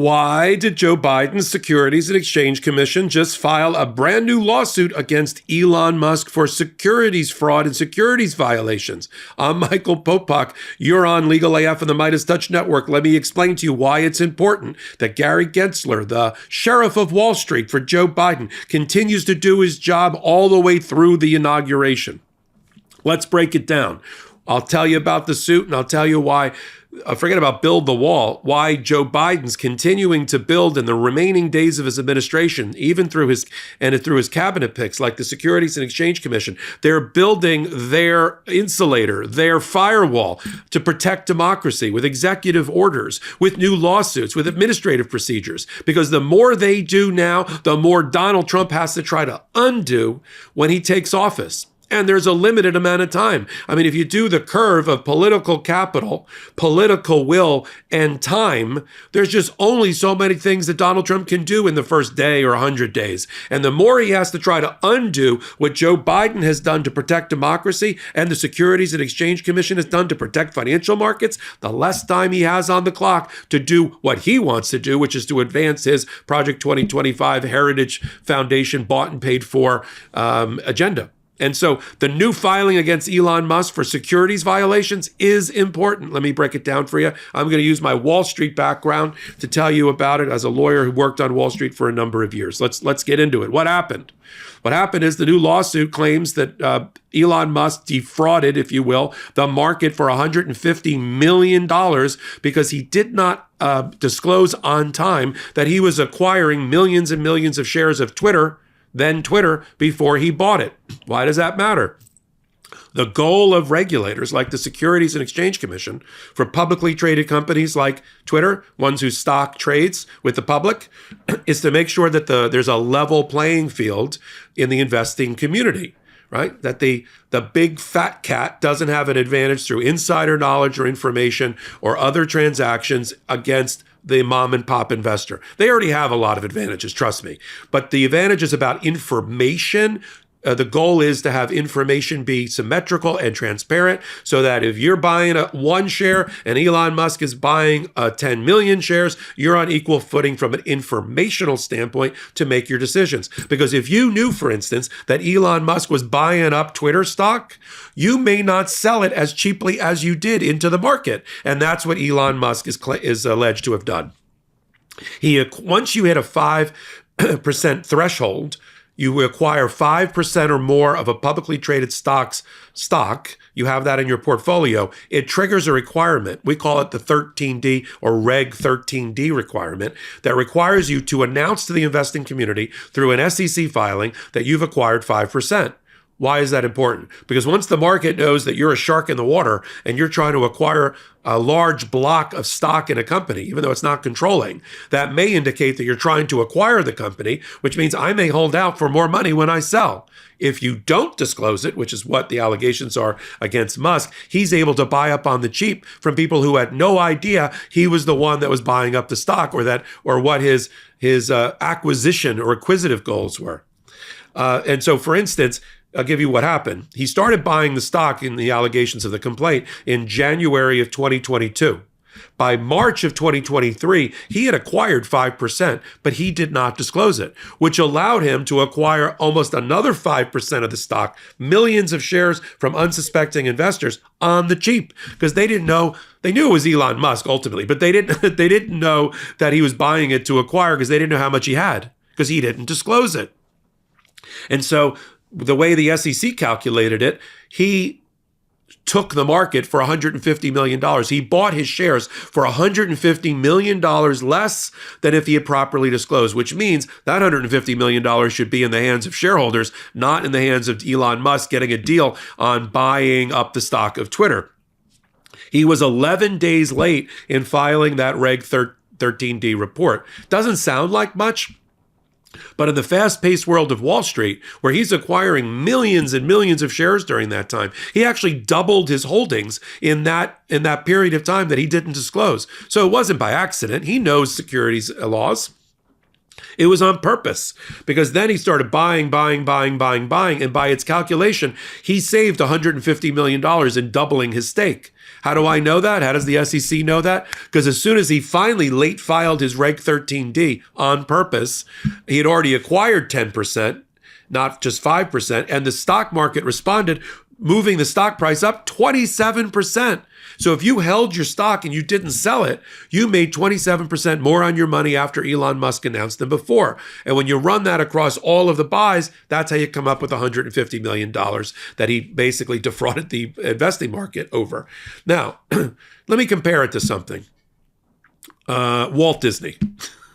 Why did Joe Biden's Securities and Exchange Commission just file a brand new lawsuit against Elon Musk for securities fraud and securities violations? I'm Michael Popak. You're on Legal AF and the MeidasTouch Network. Let me explain to you why it's important that Gary Gensler, the sheriff of Wall Street for Joe Biden, continues to do his job all the way through the inauguration. Let's break it down. I'll tell you about the suit, and I'll tell you why. Forget about build the wall, why Joe Biden's continuing to build in the remaining days of his administration, even through his cabinet picks like the Securities and Exchange Commission. They're building their insulator, their firewall to protect democracy with executive orders, with new lawsuits, with administrative procedures. Because the more they do now, the more Donald Trump has to try to undo when he takes office. And there's a limited amount of time. I mean, if you do the curve of political capital, political will, and time, there's just only so many things that Donald Trump can do in the first day or 100 days. And the more he has to try to undo what Joe Biden has done to protect democracy and the Securities and Exchange Commission has done to protect financial markets, the less time he has on the clock to do what he wants to do, which is to advance his Project 2025 Heritage Foundation bought and paid for agenda. And so the new filing against Elon Musk for securities violations is important. Let me break it down for you. I'm going to use my Wall Street background to tell you about it as a lawyer who worked on Wall Street for a number of years. Let's get into it. What happened? What happened is the new lawsuit claims that Elon Musk defrauded, if you will, the market for $150 million because he did not disclose on time that he was acquiring millions and millions of shares of Twitter, before he bought it. Why does that matter? The goal of regulators like the Securities and Exchange Commission for publicly traded companies like Twitter, ones whose stock trades with the public, is to make sure that there's a level playing field in the investing community, right? That the big fat cat doesn't have an advantage through insider knowledge or information or other transactions against the mom and pop investor. They already have a lot of advantages, trust me. But the advantage is about information. The goal is to have information be symmetrical and transparent so that if you're buying one share and Elon Musk is buying 10 million shares, you're on equal footing from an informational standpoint to make your decisions. Because if you knew, for instance, that Elon Musk was buying up Twitter stock, you may not sell it as cheaply as you did into the market. And that's what Elon Musk is alleged to have done. Once you hit a 5% threshold, you acquire 5% or more of a publicly traded stock, you have that in your portfolio, it triggers a requirement. We call it the 13D or Reg 13D requirement that requires you to announce to the investing community through an SEC filing that you've acquired 5%. Why is that important? Because once the market knows that you're a shark in the water and you're trying to acquire a large block of stock in a company, even though it's not controlling, that may indicate that you're trying to acquire the company, which means I may hold out for more money when I sell. If you don't disclose it, which is what the allegations are against Musk, he's able to buy up on the cheap from people who had no idea he was the one that was buying up the stock or what his acquisition or acquisitive goals were. And so, for instance, I'll give you what happened. He started buying the stock in the allegations of the complaint in January of 2022. By March of 2023, he had acquired 5%, but he did not disclose it, which allowed him to acquire almost another 5% of the stock, millions of shares from unsuspecting investors on the cheap, because they didn't know. They knew it was Elon Musk ultimately, but they didn't know that he was buying it to acquire because they didn't know how much he had because he didn't disclose it. And so the way the SEC calculated it, he took the market for $150 million. He bought his shares for $150 million less than if he had properly disclosed, which means that $150 million should be in the hands of shareholders, not in the hands of Elon Musk getting a deal on buying up the stock of Twitter. He was 11 days late in filing that Reg 13D report. Doesn't sound like much, but in the fast-paced world of Wall Street, where he's acquiring millions and millions of shares during that time, he actually doubled his holdings in that period of time that he didn't disclose. So it wasn't by accident. He knows securities laws. It was on purpose, because then he started buying, and by its calculation, he saved $150 million in doubling his stake. How do I know that? How does the SEC know that? Because as soon as he finally late filed his Reg 13D on purpose, he had already acquired 10%, not just 5%, and the stock market responded, moving the stock price up 27%. So if you held your stock and you didn't sell it, you made 27% more on your money after Elon Musk announced than before. And when you run that across all of the buys, that's how you come up with $150 million that he basically defrauded the investing market over. Now, let me compare it to something. Walt Disney.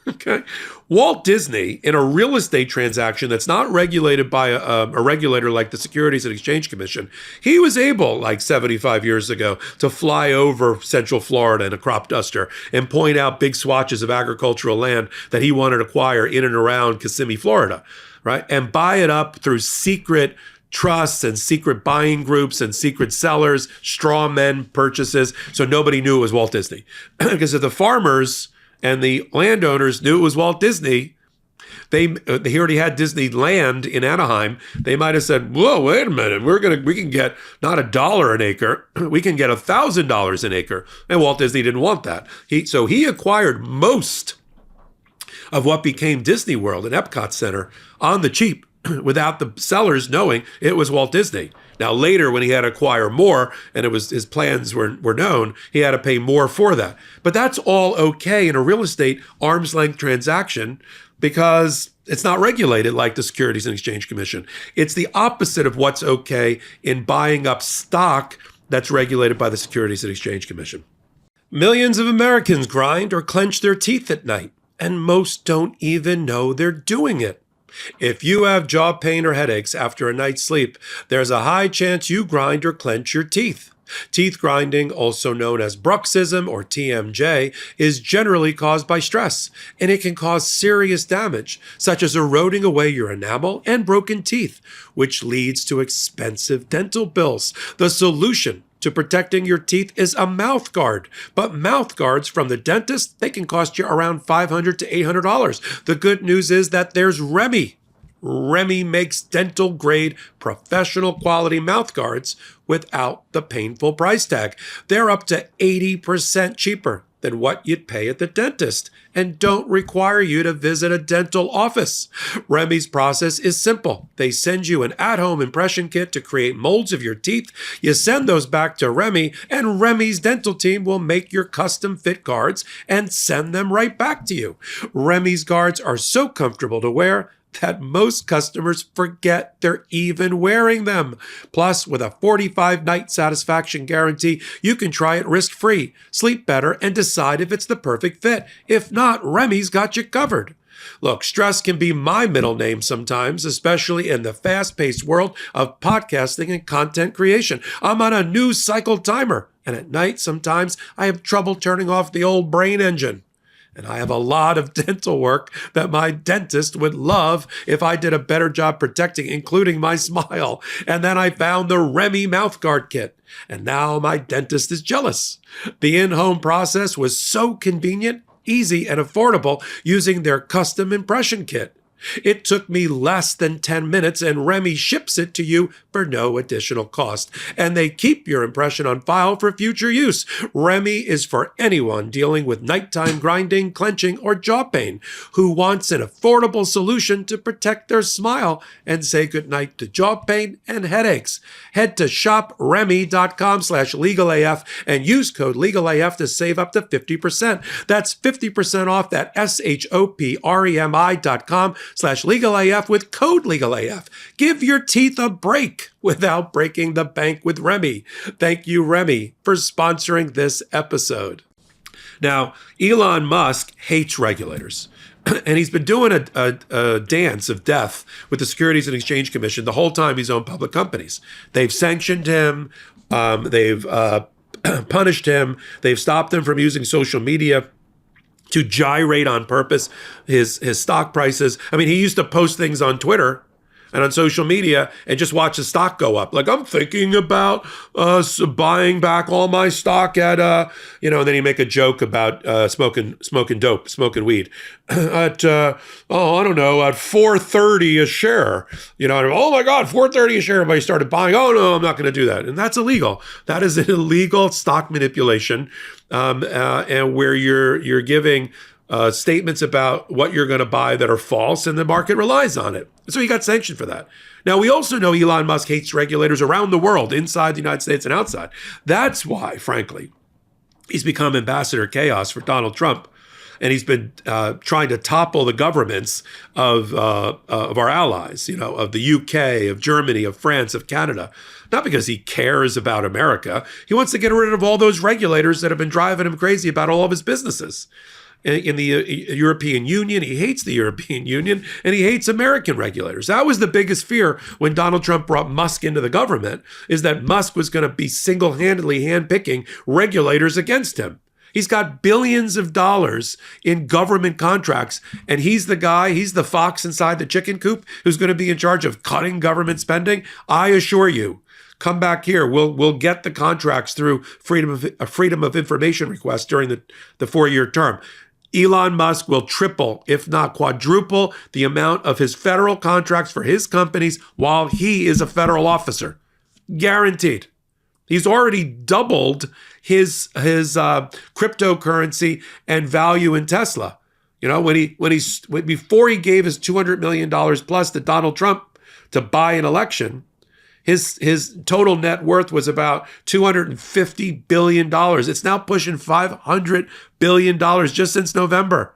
Okay. Walt Disney, in a real estate transaction that's not regulated by a regulator like the Securities and Exchange Commission, he was able, like 75 years ago, to fly over Central Florida in a crop duster and point out big swatches of agricultural land that he wanted to acquire in and around Kissimmee, Florida, right? And buy it up through secret trusts and secret buying groups and secret sellers, straw men purchases, so nobody knew it was Walt Disney. Because if the farmers and the landowners knew it was Walt Disney, he already had Disneyland in Anaheim. They might have said, "Whoa, wait a minute! We can get not $1 an acre, we can get $1,000 an acre." And Walt Disney didn't want that. So he acquired most of what became Disney World and Epcot Center on the cheap, without the sellers knowing it was Walt Disney. Now, later, when he had to acquire more and his plans were known, he had to pay more for that. But that's all okay in a real estate arm's length transaction because it's not regulated like the Securities and Exchange Commission. It's the opposite of what's okay in buying up stock that's regulated by the Securities and Exchange Commission. Millions of Americans grind or clench their teeth at night, and most don't even know they're doing it. If you have jaw pain or headaches after a night's sleep, there's a high chance you grind or clench your teeth. Teeth grinding, also known as bruxism or TMJ, is generally caused by stress, and it can cause serious damage, such as eroding away your enamel and broken teeth, which leads to expensive dental bills. The solution to protecting your teeth is a mouth guard. But mouth guards from the dentist, they can cost you around $500 to $800. The good news is that there's Remy. Remy makes dental grade professional quality mouth guards without the painful price tag. They're up to 80% cheaper than what you'd pay at the dentist and don't require you to visit a dental office. Remy's process is simple. They send you an at-home impression kit to create molds of your teeth. You send those back to Remy, and Remy's dental team will make your custom fit guards and send them right back to you. Remy's guards are so comfortable to wear that most customers forget they're even wearing them. Plus, with a 45-night satisfaction guarantee, you can try it risk-free, sleep better, and decide if it's the perfect fit. If not, Remy's got you covered. Look, stress can be my middle name sometimes, especially in the fast-paced world of podcasting and content creation. I'm on a news cycle timer, and at night, sometimes I have trouble turning off the old brain engine. And I have a lot of dental work that my dentist would love if I did a better job protecting, including my smile. And then I found the Remy mouthguard kit. And now my dentist is jealous. The in-home process was so convenient, easy, and affordable using their custom impression kit. It took me less than 10 minutes, and Remy ships it to you for no additional cost. And they keep your impression on file for future use. Remy is for anyone dealing with nighttime grinding, clenching, or jaw pain who wants an affordable solution to protect their smile and say goodnight to jaw pain and headaches. Head to shopremy.com/legalaf and use code LegalAF to save up to 50%. That's 50% off at shopremi.com/LegalAF with code LegalAF. Give your teeth a break without breaking the bank with Remy. Thank you, Remy, for sponsoring this episode. Now, Elon Musk hates regulators. And he's been doing a dance of death with the Securities and Exchange Commission the whole time he's owned public companies. They've sanctioned him. They've punished him. They've stopped him from using social media to gyrate on purpose his stock prices. I mean, he used to post things on Twitter and on social media and just watch the stock go up. Like, I'm thinking about buying back all my stock at, and then you make a joke about smoking weed at, I don't know, at $4.30 a share. Oh my God, $4.30 a share. Everybody started buying. Oh no, I'm not going to do that. And that's illegal. That is an illegal stock manipulation, and where you're giving statements about what you're going to buy that are false, and the market relies on it. So he got sanctioned for that. Now, we also know Elon Musk hates regulators around the world, inside the United States and outside. That's why, frankly, he's become ambassador chaos for Donald Trump. And he's been trying to topple the governments of our allies, of the UK, of Germany, of France, of Canada. Not because he cares about America. He wants to get rid of all those regulators that have been driving him crazy about all of his businesses. In the European Union, he hates the European Union, and he hates American regulators. That was the biggest fear when Donald Trump brought Musk into the government, is that Musk was going to be single-handedly handpicking regulators against him. He's got billions of dollars in government contracts, and he's the fox inside the chicken coop who's going to be in charge of cutting government spending. I assure you, come back here. We'll get the contracts through freedom of information requests during the 4-year term. Elon Musk will triple, if not quadruple, the amount of his federal contracts for his companies while he is a federal officer. Guaranteed. He's already doubled his cryptocurrency and value in Tesla. Before he gave his $200 million plus to Donald Trump to buy an election, his total net worth was about $250 billion. It's now pushing $500 billion just since November.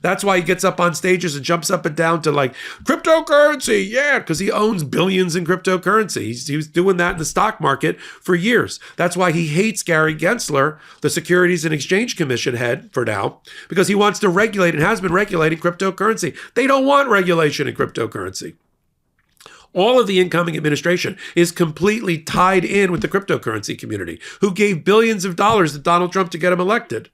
That's why he gets up on stages and jumps up and down to like cryptocurrency. Yeah, because he owns billions in cryptocurrency. He was doing that in the stock market for years. That's why he hates Gary Gensler, the Securities and Exchange Commission head for now, because he wants to regulate and has been regulating cryptocurrency. They don't want regulation in cryptocurrency. All of the incoming administration is completely tied in with the cryptocurrency community, who gave billions of dollars to Donald Trump to get him elected.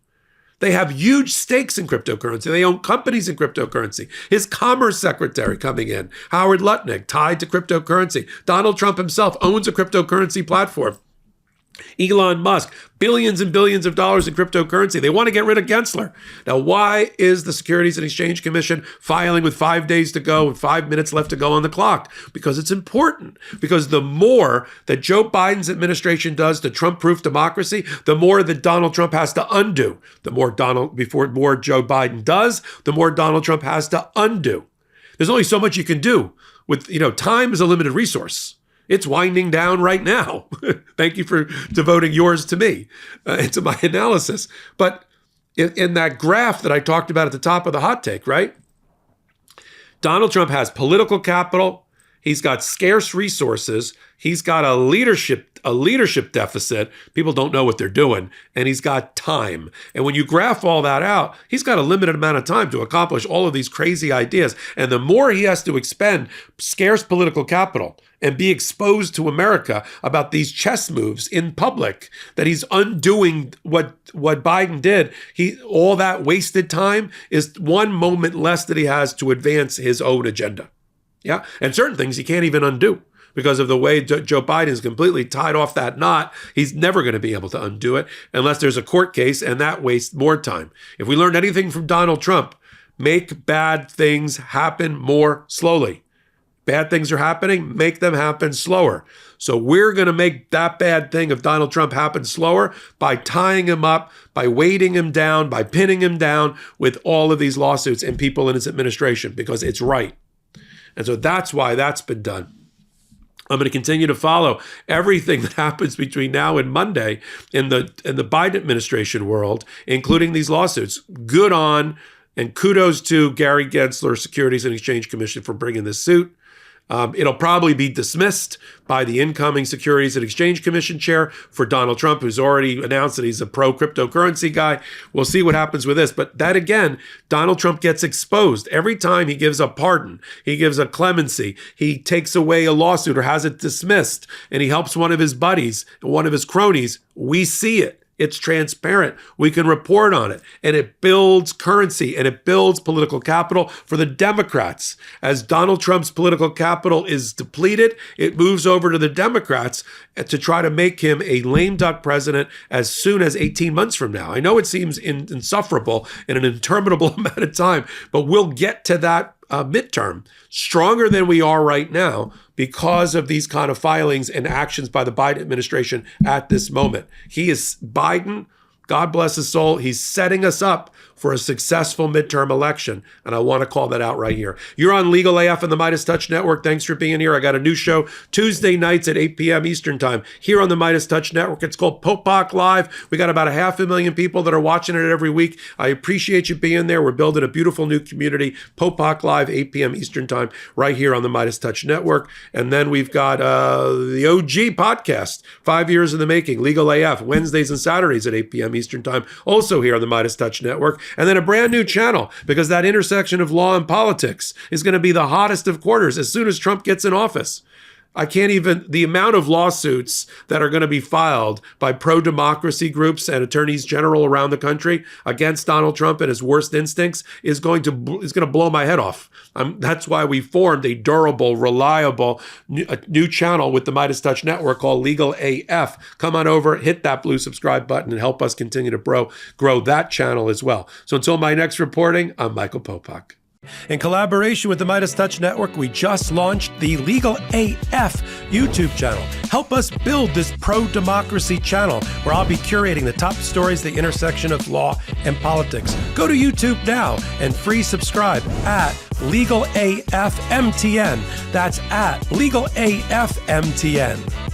They have huge stakes in cryptocurrency. They own companies in cryptocurrency. His commerce secretary coming in, Howard Lutnick, tied to cryptocurrency. Donald Trump himself owns a cryptocurrency platform. Elon Musk, billions and billions of dollars in cryptocurrency. They want to get rid of Gensler. Now, why is the Securities and Exchange Commission filing with 5 days to go and 5 minutes left to go on the clock? Because it's important. Because the more that Joe Biden's administration does to Trump-proof democracy, the more that Donald Trump has to undo. More Joe Biden does, the more Donald Trump has to undo. There's only so much you can do. Time is a limited resource. It's winding down right now. Thank you for devoting yours to me and to my analysis. But in that graph that I talked about at the top of the hot take, right? Donald Trump has political capital. He's got scarce resources. He's got a leadership deficit. People don't know what they're doing. And he's got time. And when you graph all that out, he's got a limited amount of time to accomplish all of these crazy ideas. And the more he has to expend scarce political capital and be exposed to America about these chess moves in public, that he's undoing what Biden did, all that wasted time is one moment less that he has to advance his own agenda. Yeah. And certain things he can't even undo because of the way Joe Biden is completely tied off that knot. He's never going to be able to undo it unless there's a court case, and that wastes more time. If we learned anything from Donald Trump, make bad things happen more slowly. Bad things are happening, make them happen slower. So we're going to make that bad thing of Donald Trump happen slower by tying him up, by weighting him down, by pinning him down with all of these lawsuits and people in his administration, because it's right. And so that's why that's been done. I'm going to continue to follow everything that happens between now and Monday in the Biden administration world, including these lawsuits. Good on and kudos to Gary Gensler, Securities and Exchange Commission, for bringing this suit. It'll probably be dismissed by the incoming Securities and Exchange Commission chair for Donald Trump, who's already announced that he's a pro-cryptocurrency guy. We'll see what happens with this. But that, again, Donald Trump gets exposed. Every time he gives a pardon, he gives a clemency, he takes away a lawsuit or has it dismissed, and he helps one of his buddies, one of his cronies, we see it. It's transparent. We can report on it. And it builds currency and it builds political capital for the Democrats. As Donald Trump's political capital is depleted, it moves over to the Democrats to try to make him a lame duck president as soon as 18 months from now. I know it seems insufferable in an interminable amount of time, but we'll get to that midterm stronger than we are right now because of these kind of filings and actions by the Biden administration at this moment. Biden, God bless his soul, he's setting us up for a successful midterm election. And I want to call that out right here. You're on Legal AF and the MeidasTouch Network. Thanks for being here. I got a new show Tuesday nights at 8 p.m. Eastern time here on the MeidasTouch Network. It's called Popak Live. We got about 500,000 people that are watching it every week. I appreciate you being there. We're building a beautiful new community. Popak Live, 8 p.m. Eastern time, right here on the MeidasTouch Network. And then we've got the OG podcast, 5 years in the making, Legal AF, Wednesdays and Saturdays at 8 p.m. Eastern time, also here on the MeidasTouch Network. And then a brand new channel, because that intersection of law and politics is going to be the hottest of quarters as soon as Trump gets in office. The amount of lawsuits that are going to be filed by pro-democracy groups and attorneys general around the country against Donald Trump and his worst instincts is going to blow my head off. That's why we formed a durable, reliable new channel with the MeidasTouch Network called Legal AF. Come on over, hit that blue subscribe button, and help us continue to grow that channel as well. So until my next reporting, I'm Michael Popak. In collaboration with the MeidasTouch Network, we just launched the Legal AF YouTube channel. Help us build this pro-democracy channel where I'll be curating the top stories, the intersection of law and politics. Go to YouTube now and free subscribe at Legal AF MTN. That's at Legal AF MTN.